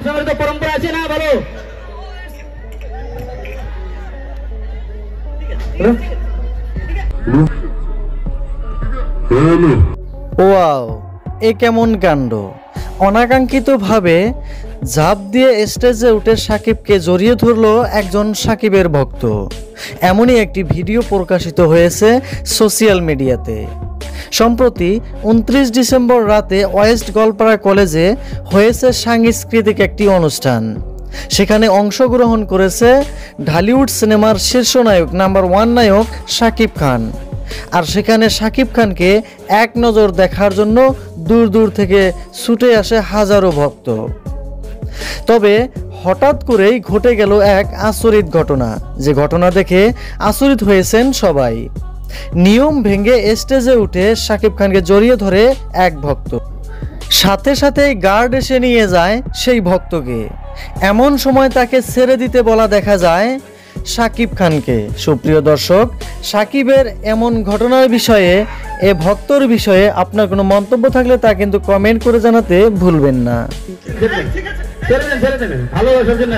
বংশানুগত পরম্পরা আছে না বলো। ওয়াও, এ কেমন কাণ্ড! অনাকাঙ্ক্ষিতভাবে ঝাঁপ দিয়ে স্টেজে উঠে সাকিবকে জড়িয়ে ধরলো একজন সাকিবের ভক্ত। এমনই একটি ভিডিও প্রকাশিত হয়েছে সোশ্যাল মিডিয়াতে। সম্প্রতি 29 ডিসেম্বর রাতে ওয়েস্ট গোলপাড়া কলেজে হয়েছে সাংস্কৃতিক একটি অনুষ্ঠান। সেখানে অংশগ্রহণ করেছে ঢালিউড সিনেমার শীর্ষ নায়ক নাম্বার 1 নায়ক সাকিব খান। আর সেখানে সাকিব খানকে এক নজর দেখার জন্য দূর দূর থেকে ছুটে আসে হাজারো ভক্ত। তবে হঠাৎ করেই ঘটে গেল এক আচরিত ঘটনা, যে ঘটনা দেখে আচরিত হয়েছেন সবাই। নিয়ম ভেঙে স্টেজে উঠে সাকিব খানকে জড়িয়ে ধরে এক ভক্ত, সাথে সাথেই গার্ড এসে নিয়ে যায় সেই ভক্তকে। এমন সময় তাকে ছেড়ে দিতে বলা দেখা যায় সাকিব খানকে। সুপ্রিয় দর্শক, সাকিবের এমন ঘটনার বিষয়ে, এ ভক্তর বিষয়ে আপনার কোনো মন্তব্য থাকলে তা কিন্তু কমেন্ট করে জানাতে ভুলবেন না। ভালোবাসার জন্য